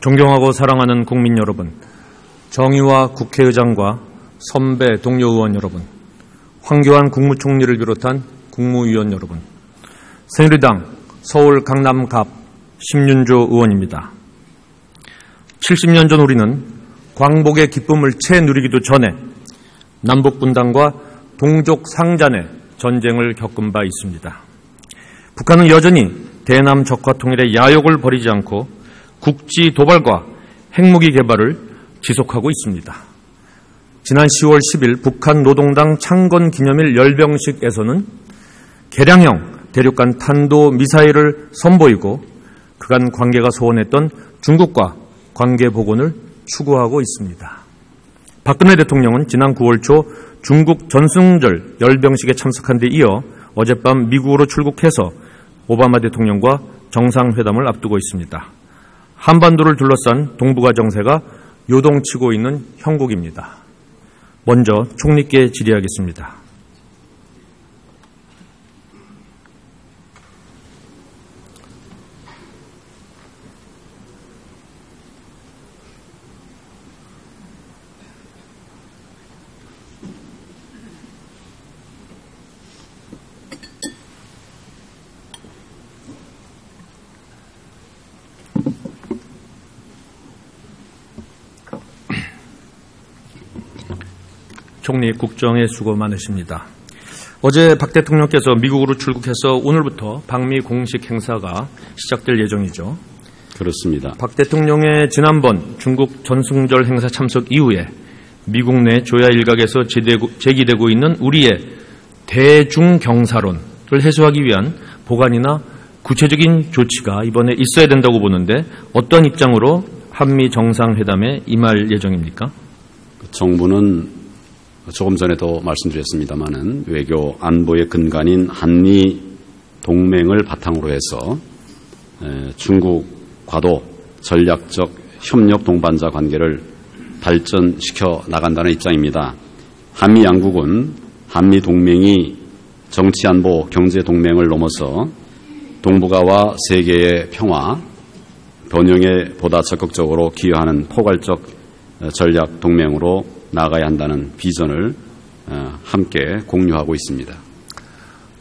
존경하고 사랑하는 국민 여러분, 정의와 국회의장과 선배 동료 의원 여러분, 황교안 국무총리를 비롯한 국무위원 여러분, 새누리당 서울 강남갑 심윤조 의원입니다. 70년 전 우리는 광복의 기쁨을 채 누리기도 전에 남북분단과 동족 상잔의 전쟁을 겪은 바 있습니다. 북한은 여전히 대남 적화 통일의 야욕을 버리지 않고 국지 도발과 핵무기 개발을 지속하고 있습니다. 지난 10월 10일 북한 노동당 창건 기념일 열병식에서는 개량형 대륙간 탄도미사일을 선보이고 그간 관계가 소원했던 중국과 관계 복원을 추구하고 있습니다. 박근혜 대통령은 지난 9월 초 중국 전승절 열병식에 참석한 데 이어 어젯밤 미국으로 출국해서 오바마 대통령과 정상회담을 앞두고 있습니다. 한반도를 둘러싼 동북아 정세가 요동치고 있는 형국입니다. 먼저 총리께 질의하겠습니다. 총리 국정에 수고 많으십니다. 어제 박 대통령께서 미국으로 출국해서 오늘부터 방미 공식 행사가 시작될 예정이죠. 그렇습니다. 박 대통령의 지난번 중국 전승절 행사 참석 이후에 미국 내 조야 일각에서 제기되고 있는 우리의 대중경사론을 해소하기 위한 보완이나 구체적인 조치가 이번에 있어야 된다고 보는데 어떤 입장으로 한미 정상회담에 임할 예정입니까? 정부는 조금 전에도 말씀드렸습니다마는 외교 안보의 근간인 한미 동맹을 바탕으로 해서 중국과도 전략적 협력 동반자 관계를 발전시켜 나간다는 입장입니다. 한미 양국은 한미 동맹이 정치 안보 경제 동맹을 넘어서 동북아와 세계의 평화, 번영에 보다 적극적으로 기여하는 포괄적 전략 동맹으로 나아가야 한다는 비전을 함께 공유하고 있습니다.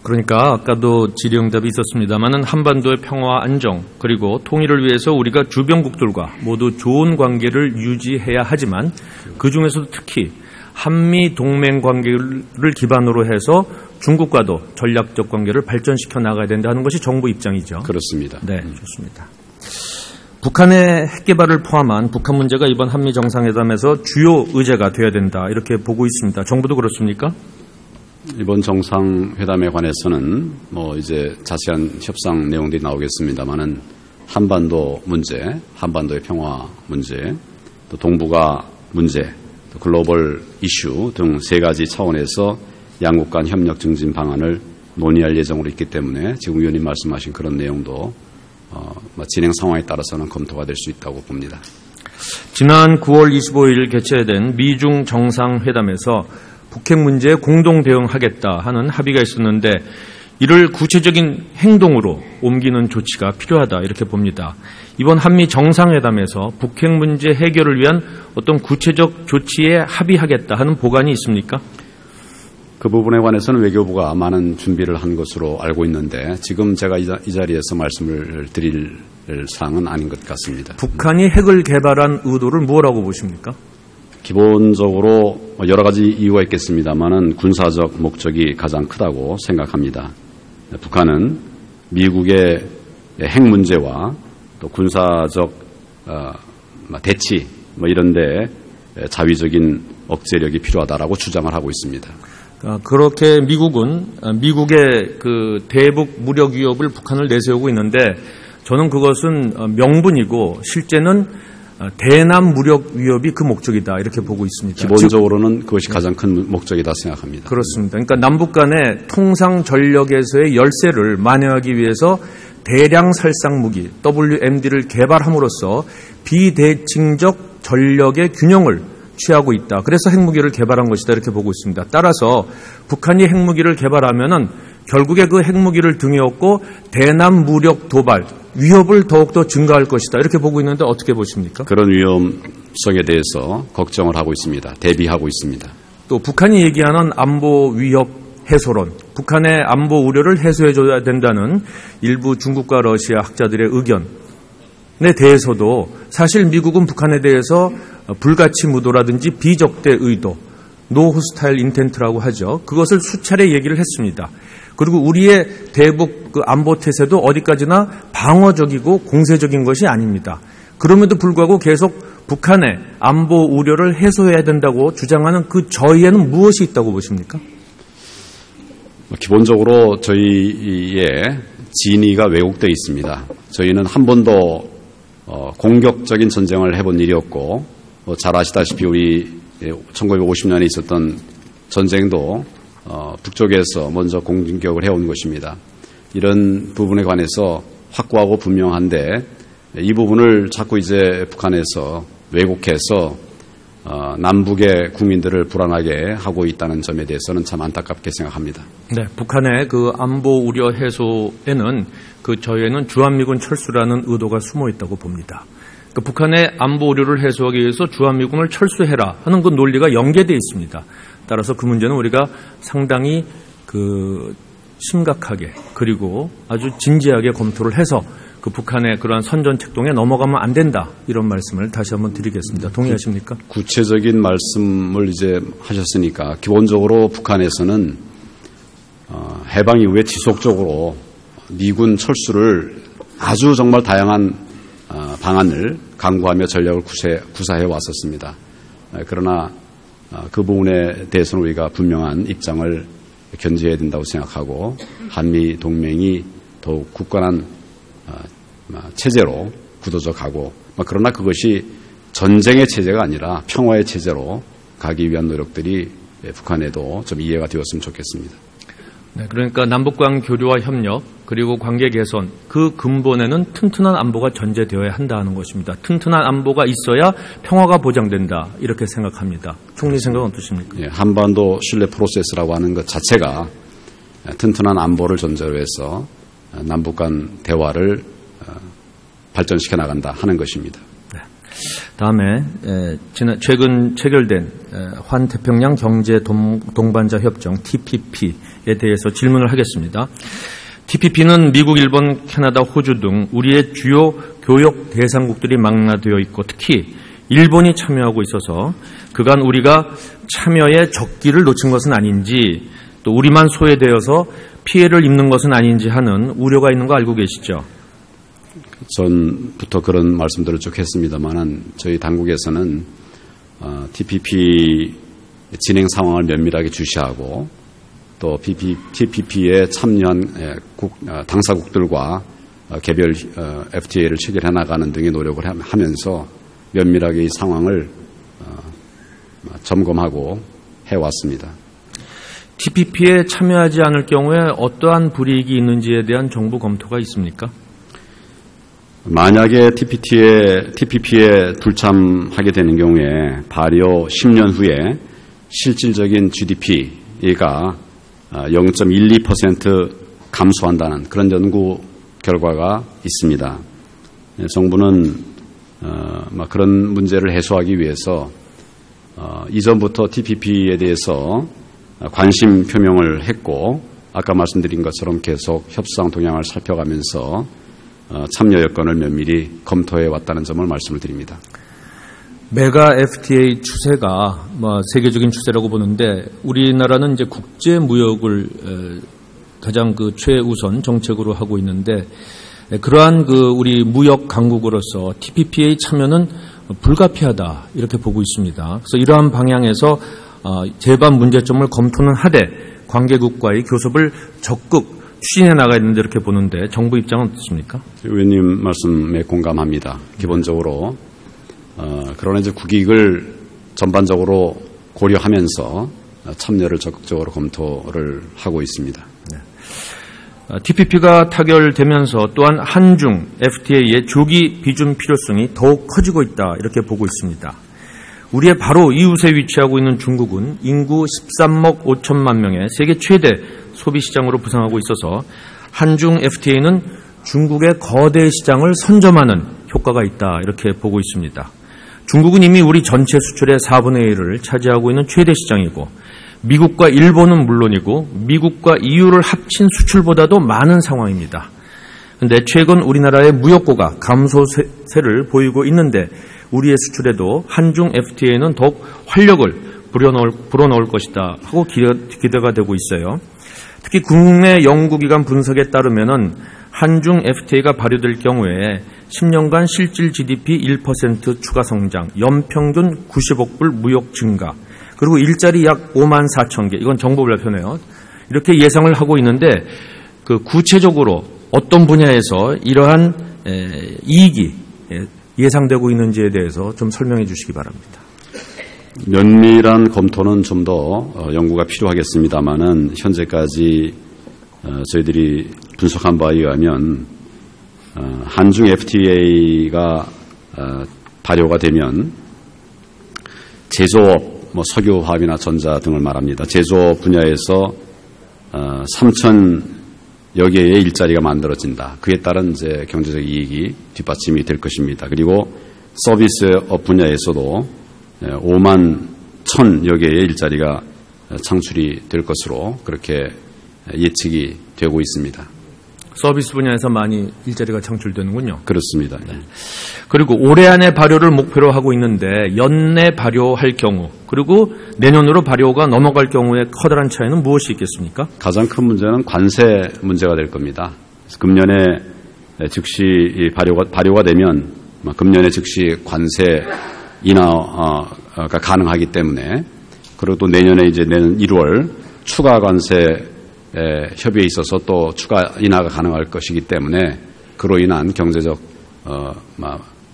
그러니까 아까도 질의응답이 있었습니다마는 한반도의 평화와 안정 그리고 통일을 위해서 우리가 주변국들과 모두 좋은 관계를 유지해야 하지만 그중에서도 특히 한미 동맹 관계를 기반으로 해서 중국과도 전략적 관계를 발전시켜 나가야 된다는 것이 정부 입장이죠. 그렇습니다. 네, 좋습니다. 북한의 핵 개발을 포함한 북한 문제가 이번 한미 정상회담에서 주요 의제가 되어야 된다 이렇게 보고 있습니다. 정부도 그렇습니까? 이번 정상회담에 관해서는 이제 자세한 협상 내용들이 나오겠습니다만은 한반도 문제, 한반도의 평화 문제, 또 동북아 문제, 또 글로벌 이슈 등 세 가지 차원에서 양국 간 협력 증진 방안을 논의할 예정으로 있기 때문에 지금 위원님 말씀하신 그런 내용도 진행 상황에 따라서는 검토가 될 수 있다고 봅니다. 지난 9월 25일 개최된 미중 정상회담에서 북핵 문제에 공동 대응하겠다 하는 합의가 있었는데 이를 구체적인 행동으로 옮기는 조치가 필요하다 이렇게 봅니다. 이번 한미 정상회담에서 북핵 문제 해결을 위한 어떤 구체적 조치에 합의하겠다 하는 보관이 있습니까? 그 부분에 관해서는 외교부가 많은 준비를 한 것으로 알고 있는데 지금 제가 이 자리에서 말씀을 드릴 사항은 아닌 것 같습니다. 북한이 핵을 개발한 의도를 뭐라고 보십니까? 기본적으로 여러 가지 이유가 있겠습니다만은 군사적 목적이 가장 크다고 생각합니다. 북한은 미국의 핵 문제와 또 군사적 대치 이런 데 자위적인 억제력이 필요하다라고 주장을 하고 있습니다. 그렇게 미국의 그 대북 무력 위협을 북한을 내세우고 있는데 저는 그것은 명분이고 실제는 대남 무력 위협이 그 목적이다 이렇게 보고 있습니다. 기본적으로는 그것이 가장 큰 목적이다 생각합니다. 그렇습니다. 그러니까 남북 간의 통상 전력에서의 열세를 만회하기 위해서 대량 살상 무기 WMD를 개발함으로써 비대칭적 전력의 균형을 취하고 있다. 그래서 핵무기를 개발한 것이다 이렇게 보고 있습니다. 따라서 북한이 핵무기를 개발하면은 결국에 그 핵무기를 등에 업고 대남 무력 도발 위협을 더욱더 증가할 것이다. 이렇게 보고 있는데 어떻게 보십니까? 그런 위험성에 대해서 걱정을 하고 있습니다. 대비하고 있습니다. 또 북한이 얘기하는 안보 위협 해소론, 북한의 안보 우려를 해소해줘야 된다는 일부 중국과 러시아 학자들의 의견에 대해서도 사실 미국은 북한에 대해서 불가치 무도라든지 비적대 의도, 노 호스타일 인텐트라고 하죠. 그것을 수차례 얘기를 했습니다. 그리고 우리의 대북 안보 태세도 어디까지나 방어적이고 공세적인 것이 아닙니다. 그럼에도 불구하고 계속 북한의 안보 우려를 해소해야 된다고 주장하는 그 저희에는 무엇이 있다고 보십니까? 기본적으로 저희의 진위가 왜곡되어 있습니다. 저희는 한 번도 공격적인 전쟁을 해본 일이 없고 잘 아시다시피 우리 1950년에 있었던 전쟁도 북쪽에서 먼저 공격을 해온 것입니다. 이런 부분에 관해서 확고하고 분명한데 이 부분을 자꾸 이제 북한에서 왜곡해서 남북의 국민들을 불안하게 하고 있다는 점에 대해서는 참 안타깝게 생각합니다. 네, 북한의 그 안보 우려 해소에는 저희에는 주한미군 철수라는 의도가 숨어 있다고 봅니다. 북한의 안보 우려를 해소하기 위해서 주한미군을 철수해라 하는 그 논리가 연계되어 있습니다. 따라서 그 문제는 우리가 상당히 심각하게 그리고 아주 진지하게 검토를 해서 그 북한의 그러한 선전책동에 넘어가면 안 된다. 이런 말씀을 다시 한번 드리겠습니다. 동의하십니까? 구체적인 말씀을 이제 하셨으니까 기본적으로 북한에서는 해방 이후에 지속적으로 미군 철수를 아주 정말 다양한 방안을 강구하며 전략을 구사해 왔었습니다. 그러나 그 부분에 대해서는 우리가 분명한 입장을 견지해야 된다고 생각하고 한미 동맹이 더욱 굳건한 체제로 굳어져 가고 그러나 그것이 전쟁의 체제가 아니라 평화의 체제로 가기 위한 노력들이 북한에도 좀 이해가 되었으면 좋겠습니다. 네, 그러니까 남북 간 교류와 협력 그리고 관계 개선 그 근본에는 튼튼한 안보가 전제되어야 한다는 것입니다. 튼튼한 안보가 있어야 평화가 보장된다 이렇게 생각합니다. 총리 생각은 어떠십니까? 예, 한반도 신뢰 프로세스라고 하는 것 자체가 튼튼한 안보를 전제로 해서 남북 간 대화를 발전시켜 나간다 하는 것입니다. 네. 다음에 최근 체결된 환태평양 경제 동반자 협정 TPP에 대해서 질문을 하겠습니다. TPP는 미국, 일본, 캐나다, 호주 등 우리의 주요 교역 대상국들이 망라되어 있고 특히 일본이 참여하고 있어서 그간 우리가 참여의 적기를 놓친 것은 아닌지 또 우리만 소외되어서 피해를 입는 것은 아닌지 하는 우려가 있는 거 알고 계시죠? 전부터 그런 말씀들을 쭉 했습니다만 저희 당국에서는 TPP 진행 상황을 면밀하게 주시하고 또 TPP에 참여한 당사국들과 개별 FTA를 체결해 나가는 등의 노력을 하면서 면밀하게 이 상황을 점검하고 해왔습니다. TPP에 참여하지 않을 경우에 어떠한 불이익이 있는지에 대한 정부 검토가 있습니까? 만약에 TPP에 불참하게 되는 경우에 발효 10년 후에 실질적인 GDP가 0.12% 감소한다는 그런 연구 결과가 있습니다. 정부는 그런 문제를 해소하기 위해서 이전부터 TPP에 대해서 관심 표명을 했고 아까 말씀드린 것처럼 계속 협상 동향을 살펴가면서 참여 여건을 면밀히 검토해 왔다는 점을 말씀을 드립니다. 메가 FTA 추세가 세계적인 추세라고 보는데 우리나라는 이제 국제 무역을 가장 최우선 정책으로 하고 있는데 그러한 우리 무역 강국으로서 TPP의 참여는 불가피하다 이렇게 보고 있습니다. 그래서 이러한 방향에서 제반 문제점을 검토는 하되 관계국과의 교섭을 적극 추진해 나가야 되는데 이렇게 보는데 정부 입장은 어떻습니까? 의원님 말씀에 공감합니다. 기본적으로 그러나 이제 국익을 전반적으로 고려하면서 참여를 적극적으로 검토를 하고 있습니다. 네. TPP가 타결되면서 또한 한중 FTA의 조기 비준 필요성이 더욱 커지고 있다 이렇게 보고 있습니다. 우리의 바로 이웃에 위치하고 있는 중국은 인구 13억 5천만 명의 세계 최대 소비시장으로 부상하고 있어서 한중 FTA는 중국의 거대 시장을 선점하는 효과가 있다 이렇게 보고 있습니다. 중국은 이미 우리 전체 수출의 4분의 1을 차지하고 있는 최대 시장이고 미국과 일본은 물론이고 미국과 EU를 합친 수출보다도 많은 상황입니다. 그런데 최근 우리나라의 무역고가 감소세를 보이고 있는데 우리의 수출에도 한중 FTA는 더욱 활력을 불어넣을 것이다 하고 기대가 되고 있어요. 특히 국내 연구기관 분석에 따르면은 한중 FTA가 발효될 경우에 10년간 실질 GDP 1% 추가 성장, 연평균 90억 불 무역 증가, 그리고 일자리 약 5만 4천 개, 이건 정부 발표네요. 이렇게 예상을 하고 있는데 그 구체적으로 어떤 분야에서 이러한 이익이 예상되고 있는지에 대해서 좀 설명해 주시기 바랍니다. 면밀한 검토는 좀 더 연구가 필요하겠습니다만은 현재까지 저희들이 분석한 바에 의하면 한중 FTA가 발효가 되면 제조업, 석유화학이나 전자 등을 말합니다. 제조업 분야에서 3,000여 개의 일자리가 만들어진다. 그에 따른 이제 경제적 이익이 뒷받침이 될 것입니다. 그리고 서비스업 분야에서도 5만 1,000여 개의 일자리가 창출이 될 것으로 그렇게 예측이 되고 있습니다. 서비스 분야에서 많이 일자리가 창출되는군요. 그렇습니다. 네. 그리고 올해 안에 발효를 목표로 하고 있는데 연내 발효할 경우 그리고 내년으로 발효가 넘어갈 경우에 커다란 차이는 무엇이 있겠습니까? 가장 큰 문제는 관세 문제가 될 겁니다. 금년에 즉시 발효가 되면 금년에 즉시 관세 인하가 가능하기 때문에 그리고 또 내년 1월 추가 관세 협의에 있어서 또 추가 인하가 가능할 것이기 때문에 그로 인한 경제적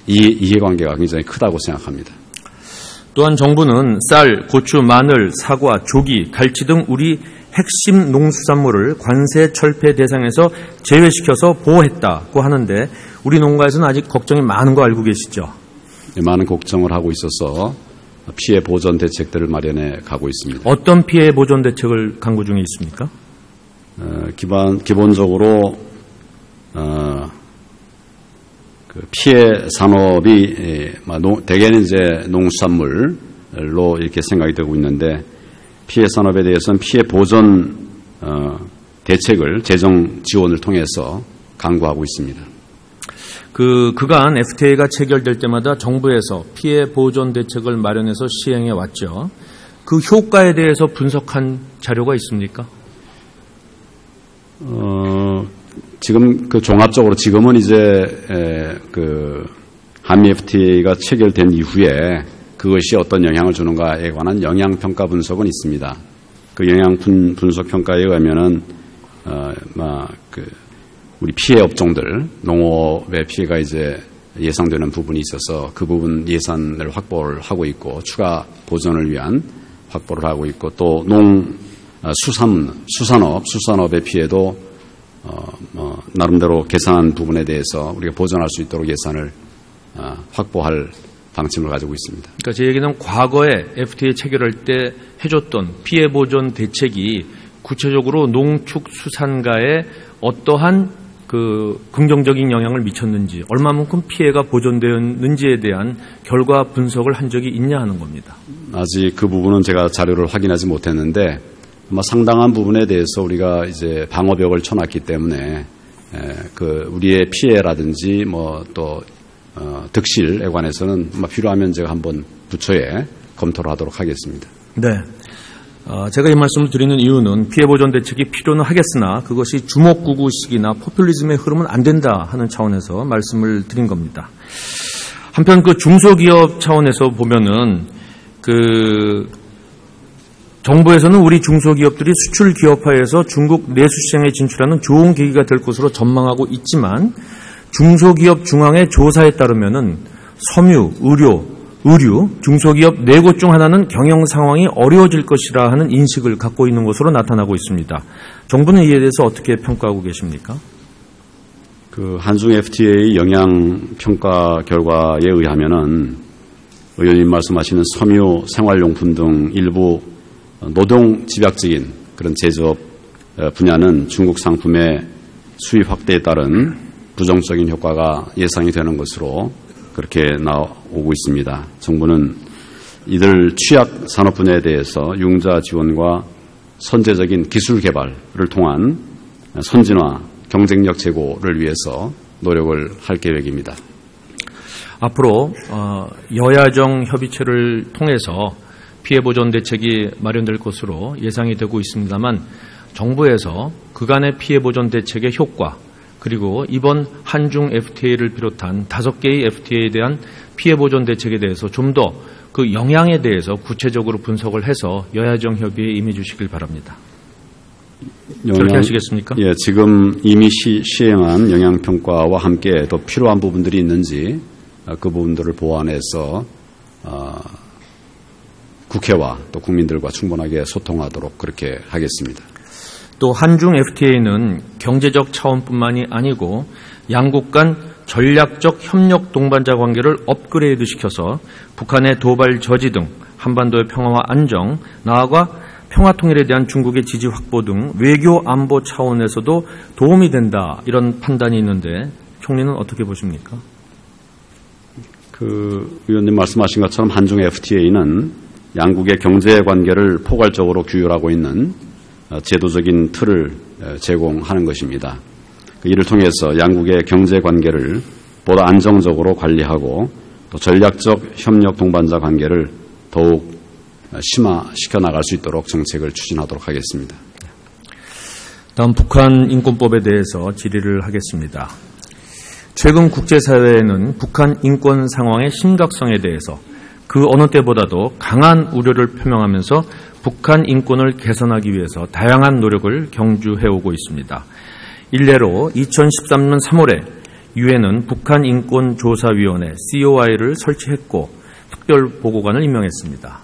이해관계가 굉장히 크다고 생각합니다. 또한 정부는 쌀, 고추, 마늘, 사과, 조기, 갈치 등 우리 핵심 농수산물을 관세 철폐 대상에서 제외시켜서 보호했다고 하는데 우리 농가에서는 아직 걱정이 많은 거 알고 계시죠? 많은 걱정을 하고 있어서 피해 보전 대책들을 마련해 가고 있습니다. 어떤 피해 보전 대책을 강구 중에 있습니까? 기본적으로 그 피해 산업이 대개는 이제 농수산물로 이렇게 생각이 되고 있는데 피해 산업에 대해서는 피해 보전 대책을 재정 지원을 통해서 강구하고 있습니다. 그간 FTA가 체결될 때마다 정부에서 피해 보전 대책을 마련해서 시행해 왔죠. 그 효과에 대해서 분석한 자료가 있습니까? 지금 종합적으로 지금은 이제 한미 FTA가 체결된 이후에 그것이 어떤 영향을 주는가에 관한 영향 평가 분석은 있습니다. 그 영향 분석 평가에 의하면은 우리 피해 업종들 농업의 피해가 이제 예상되는 부분이 있어서 그 부분 예산을 확보를 하고 있고 추가 보전을 위한 확보를 하고 있고 또 수산업의 피해도 나름대로 계산한 부분에 대해서 우리가 보전할 수 있도록 예산을 확보할 방침을 가지고 있습니다. 그러니까 제 얘기는 과거에 FTA 체결할 때 해줬던 피해 보전 대책이 구체적으로 농축수산가에 어떠한 긍정적인 영향을 미쳤는지, 얼마만큼 피해가 보존되었는지에 대한 결과 분석을 한 적이 있냐 하는 겁니다. 아직 그 부분은 제가 자료를 확인하지 못했는데 아마 상당한 부분에 대해서 우리가 이제 방어벽을 쳐놨기 때문에 우리의 피해라든지 또 득실에 관해서는 필요하면 제가 한번 부처에 검토를 하도록 하겠습니다. 네. 제가 이 말씀을 드리는 이유는 피해 보전 대책이 필요는 하겠으나 그것이 주먹구구식이나 포퓰리즘의 흐름은 안 된다 하는 차원에서 말씀을 드린 겁니다. 한편 중소기업 차원에서 보면은 정부에서는 우리 중소기업들이 수출 기업화해서 중국 내수시장에 진출하는 좋은 계기가 될 것으로 전망하고 있지만 중소기업 중앙회 조사에 따르면은 섬유, 의류, 중소기업 4곳 중 하나는 경영 상황이 어려워질 것이라 하는 인식을 갖고 있는 것으로 나타나고 있습니다. 정부는 이에 대해서 어떻게 평가하고 계십니까? 한중 FTA 영향 평가 결과에 의하면은 의원님 말씀하시는 섬유, 생활용품 등 일부 노동 집약적인 그런 제조업 분야는 중국 상품의 수입 확대에 따른 부정적인 효과가 예상이 되는 것으로 그렇게 나오고 있습니다. 정부는 이들 취약 산업 분야에 대해서 융자 지원과 선제적인 기술 개발을 통한 선진화, 경쟁력 제고를 위해서 노력을 할 계획입니다. 앞으로 여야정 협의체를 통해서 피해 보전 대책이 마련될 것으로 예상이 되고 있습니다만 정부에서 그간의 피해 보전 대책의 효과 그리고 이번 한중 FTA를 비롯한 5개의 FTA에 대한 피해 보전 대책에 대해서 좀 더 그 영향에 대해서 구체적으로 분석을 해서 여야정 협의에 임해 주시길 바랍니다. 그렇게 하시겠습니까? 예, 지금 이미 시행한 영향평가와 함께 더 필요한 부분들이 있는지 그 부분들을 보완해서 국회와 또 국민들과 충분하게 소통하도록 그렇게 하겠습니다. 또 한중 FTA는 경제적 차원뿐만이 아니고 양국 간 전략적 협력 동반자 관계를 업그레이드 시켜서 북한의 도발 저지 등 한반도의 평화와 안정, 나아가 평화 통일에 대한 중국의 지지 확보 등 외교 안보 차원에서도 도움이 된다 이런 판단이 있는데 총리는 어떻게 보십니까? 의원님 말씀하신 것처럼 한중 FTA는 양국의 경제 관계를 포괄적으로 규율하고 있는 제도적인 틀을 제공하는 것입니다. 이를 통해서 양국의 경제 관계를 보다 안정적으로 관리하고 또 전략적 협력 동반자 관계를 더욱 심화시켜 나갈 수 있도록 정책을 추진하도록 하겠습니다. 다음 북한 인권법에 대해서 질의를 하겠습니다. 최근 국제사회에는 북한 인권 상황의 심각성에 대해서 그 어느 때보다도 강한 우려를 표명하면서 북한 인권을 개선하기 위해서 다양한 노력을 경주해오고 있습니다. 일례로 2013년 3월에 유엔은 북한인권조사위원회 COI를 설치했고 특별보고관을 임명했습니다.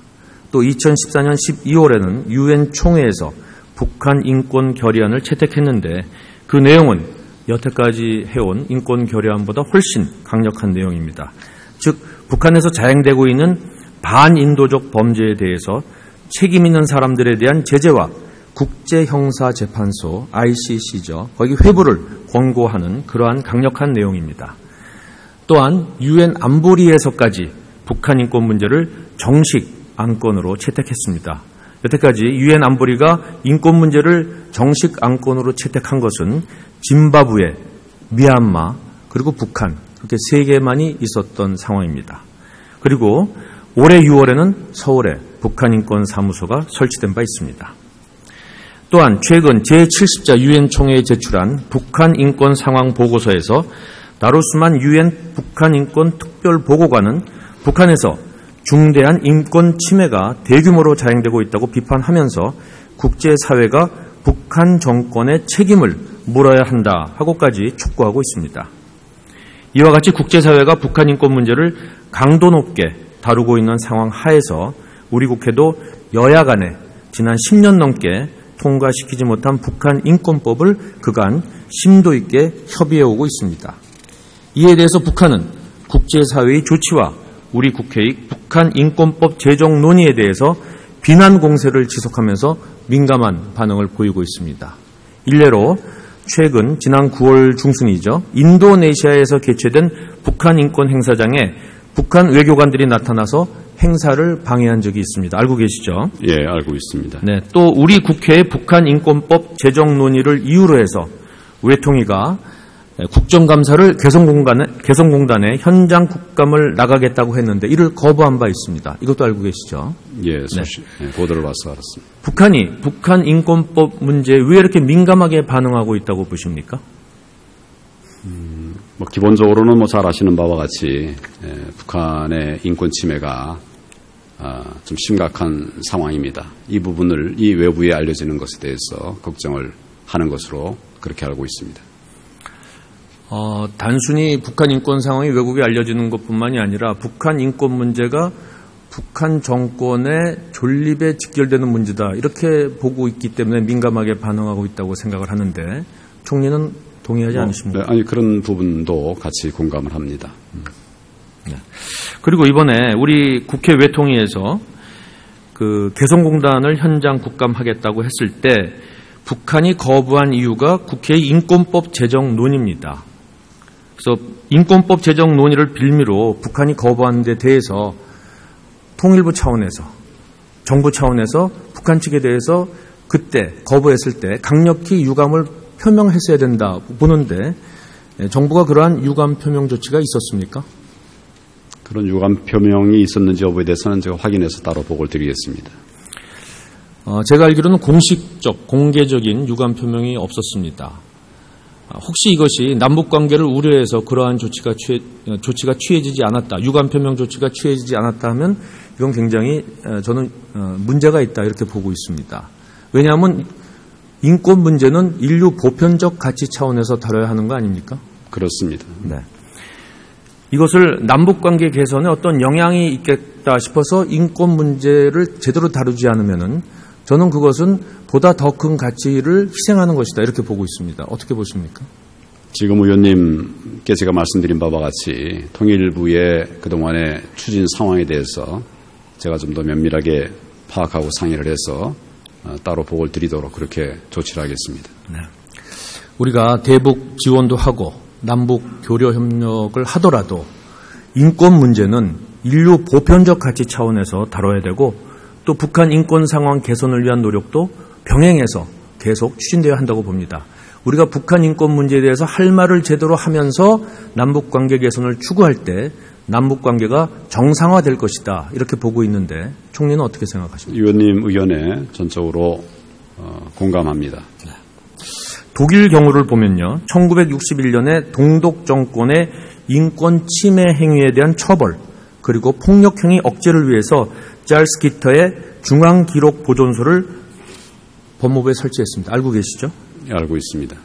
또 2014년 12월에는 유엔 총회에서 북한 인권 결의안을 채택했는데 그 내용은 여태까지 해온 인권 결의안보다 훨씬 강력한 내용입니다. 즉 북한에서 자행되고 있는 반인도적 범죄에 대해서 책임 있는 사람들에 대한 제재와 국제형사재판소 ICC죠. 거기 회부를 권고하는 그러한 강력한 내용입니다. 또한 유엔 안보리에서까지 북한 인권 문제를 정식 안건으로 채택했습니다. 여태까지 유엔 안보리가 인권 문제를 정식 안건으로 채택한 것은 짐바브웨, 미얀마, 그리고 북한 그렇게 3개만이 있었던 상황입니다. 그리고 올해 6월에는 서울에 북한인권사무소가 설치된 바 있습니다. 또한 최근 제70자 유엔 총회에 제출한 북한 인권 상황 보고서에서 나루스만 유엔 북한 인권 특별 보고관은 북한에서 중대한 인권 침해가 대규모로 자행되고 있다고 비판하면서 국제사회가 북한 정권의 책임을 물어야 한다 하고까지 촉구하고 있습니다. 이와 같이 국제사회가 북한 인권 문제를 강도 높게 다루고 있는 상황 하에서 우리 국회도 여야 간에 지난 10년 넘게 통과시키지 못한 북한 인권법을 그간 심도 있게 협의해오고 있습니다. 이에 대해서 북한은 국제사회의 조치와 우리 국회의 북한 인권법 제정 논의에 대해서 비난 공세를 지속하면서 민감한 반응을 보이고 있습니다. 일례로 최근 지난 9월 중순이죠. 인도네시아에서 개최된 북한 인권 행사장에 북한 외교관들이 나타나서 행사를 방해한 적이 있습니다. 알고 계시죠? 예, 알고 있습니다. 네, 또 우리 국회의 북한 인권법 제정 논의를 이유로 해서 외통위가 국정감사를 개성공단에 현장 국감을 나가겠다고 했는데 이를 거부한 바 있습니다. 이것도 알고 계시죠? 예, 네. 보도를 봐서 알았습니다. 북한이 북한 인권법 문제에 왜 이렇게 민감하게 반응하고 있다고 보십니까? 기본적으로는 잘 아시는 바와 같이 북한의 인권 침해가 좀 심각한 상황입니다. 이 부분을 이 외부에 알려지는 것에 대해서 걱정을 하는 것으로 그렇게 알고 있습니다. 단순히 북한 인권 상황이 외국에 알려지는 것뿐만이 아니라 북한 인권 문제가 북한 정권의 존립에 직결되는 문제다 이렇게 보고 있기 때문에 민감하게 반응하고 있다고 생각을 하는데 총리는 동의하지 않으십니까? 네, 아니 그런 부분도 같이 공감을 합니다. 네. 그리고 이번에 우리 국회 외통위에서 그 개성공단을 현장 국감하겠다고 했을 때 북한이 거부한 이유가 국회의 인권법 제정 논의입니다. 그래서 인권법 제정 논의를 빌미로 북한이 거부하는 데 대해서 통일부 차원에서, 정부 차원에서 북한 측에 대해서 그때 거부했을 때 강력히 유감을 표명했어야 된다 보는데, 정부가 그러한 유감 표명 조치가 있었습니까? 그런 유감 표명이 있었는지 여부에 대해서는 제가 확인해서 따로 보고를 드리겠습니다. 제가 알기로는 공식적, 공개적인 유감 표명이 없었습니다. 혹시 이것이 남북관계를 우려해서 그러한 조치가 취해지지 않았다, 유감 표명 조치가 취해지지 않았다 하면 이건 굉장히 저는 문제가 있다 이렇게 보고 있습니다. 왜냐하면 인권 문제는 인류 보편적 가치 차원에서 다뤄야 하는 거 아닙니까? 그렇습니다. 네. 이것을 남북관계 개선에 어떤 영향이 있겠다 싶어서 인권 문제를 제대로 다루지 않으면은 저는 그것은 보다 더 큰 가치를 희생하는 것이다 이렇게 보고 있습니다. 어떻게 보십니까? 지금 의원님께 제가 말씀드린 바와 같이 통일부의 그동안의 추진 상황에 대해서 제가 좀 더 면밀하게 파악하고 상의를 해서 따로 보고를 드리도록 그렇게 조치를 하겠습니다. 네. 우리가 대북 지원도 하고 남북 교류 협력을 하더라도 인권 문제는 인류 보편적 가치 차원에서 다뤄야 되고 또 북한 인권 상황 개선을 위한 노력도 병행해서 계속 추진되어야 한다고 봅니다. 우리가 북한 인권 문제에 대해서 할 말을 제대로 하면서 남북관계 개선을 추구할 때 남북관계가 정상화될 것이다 이렇게 보고 있는데 총리는 어떻게 생각하십니까? 의원님 의견에 전적으로 공감합니다. 독일 경우를 보면요, 1961년에 동독 정권의 인권 침해 행위에 대한 처벌 그리고 폭력 행위 억제를 위해서 찰스 기터의 중앙기록보존소를 법무부에 설치했습니다. 알고 계시죠? 알고 있습니다.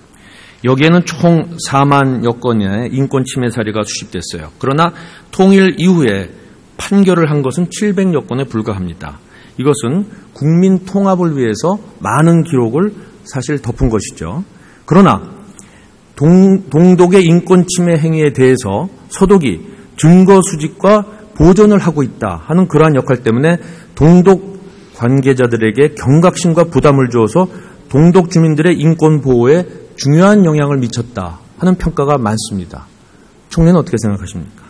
여기에는 총 4만여 건의 인권 침해 사례가 수집됐어요. 그러나 통일 이후에 판결을 한 것은 700여 건에 불과합니다. 이것은 국민 통합을 위해서 많은 기록을 사실 덮은 것이죠. 그러나 동독의 인권 침해 행위에 대해서 서독이 증거 수집과 보존을 하고 있다 하는 그러한 역할 때문에 동독 관계자들에게 경각심과 부담을 주어서 동독 주민들의 인권 보호에 중요한 영향을 미쳤다 하는 평가가 많습니다. 총리는 어떻게 생각하십니까?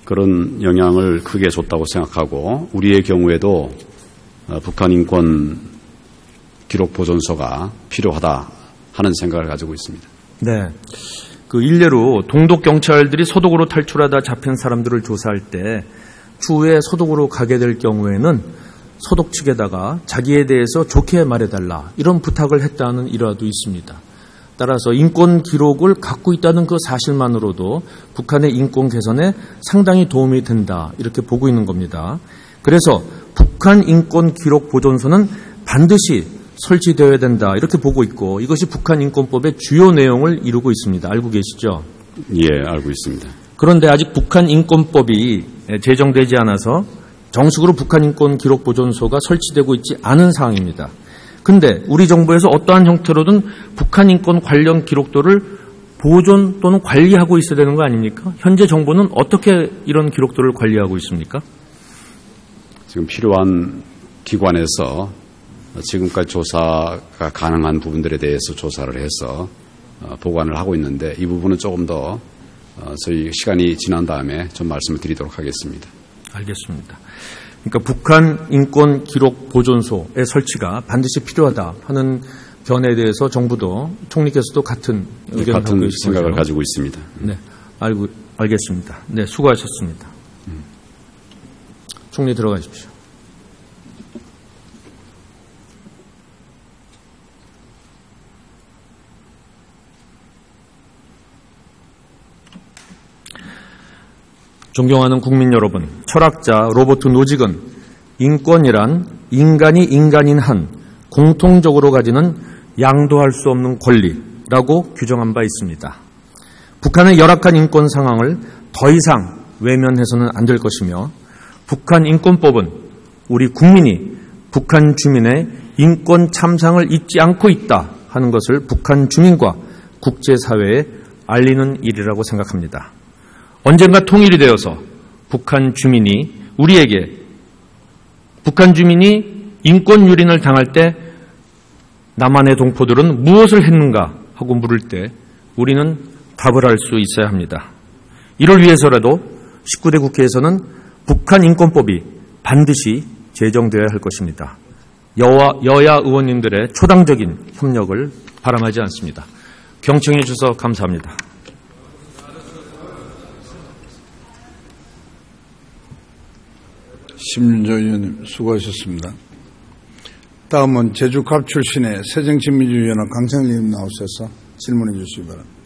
그런 영향을 크게 줬다고 생각하고 우리의 경우에도 북한 인권 기록 보존소가 필요하다 하는 생각을 가지고 있습니다. 네. 그 일례로 동독 경찰들이 서독으로 탈출하다 잡힌 사람들을 조사할 때 추후에 서독으로 가게 될 경우에는 서독 측에다가 자기에 대해서 좋게 말해달라 이런 부탁을 했다는 일화도 있습니다. 따라서 인권 기록을 갖고 있다는 그 사실만으로도 북한의 인권 개선에 상당히 도움이 된다 이렇게 보고 있는 겁니다. 그래서 북한 인권 기록 보존소는 반드시 설치되어야 된다 이렇게 보고 있고 이것이 북한 인권법의 주요 내용을 이루고 있습니다. 알고 계시죠? 예, 알고 있습니다. 그런데 아직 북한 인권법이 제정되지 않아서 정식으로 북한 인권 기록 보존소가 설치되고 있지 않은 상황입니다. 그런데 우리 정부에서 어떠한 형태로든 북한 인권 관련 기록들을 보존 또는 관리하고 있어야 되는 거 아닙니까? 현재 정부는 어떻게 이런 기록들을 관리하고 있습니까? 지금 필요한 기관에서 지금까지 조사가 가능한 부분들에 대해서 조사를 해서 보관을 하고 있는데 이 부분은 조금 더 저희 시간이 지난 다음에 좀 말씀을 드리도록 하겠습니다. 알겠습니다. 그러니까 북한 인권 기록 보존소의 설치가 반드시 필요하다 하는 견해에 대해서 정부도 총리께서도 같은 의견을 같은 생각을 가지고 있습니다. 네, 알겠습니다. 네, 수고하셨습니다. 총리 들어가십시오. 존경하는 국민 여러분, 철학자 로버트 노직은 인권이란 인간이 인간인 한 공통적으로 가지는 양도할 수 없는 권리라고 규정한 바 있습니다. 북한의 열악한 인권 상황을 더 이상 외면해서는 안 될 것이며 북한 인권법은 우리 국민이 북한 주민의 인권 참상을 잊지 않고 있다 하는 것을 북한 주민과 국제사회에 알리는 일이라고 생각합니다. 언젠가 통일이 되어서 북한 주민이 인권 유린을 당할 때 남한의 동포들은 무엇을 했는가 하고 물을 때 우리는 답을 할 수 있어야 합니다. 이를 위해서라도 19대 국회에서는 북한 인권법이 반드시 제정되어야 할 것입니다. 여야 의원님들의 초당적인 협력을 바람하지 않습니다. 경청해 주셔서 감사합니다. 심윤조 의원님 수고하셨습니다. 다음은 제주갑 출신의 새정치민주연합 강창일 의원 나오셔서 질문해 주시기 바랍니다.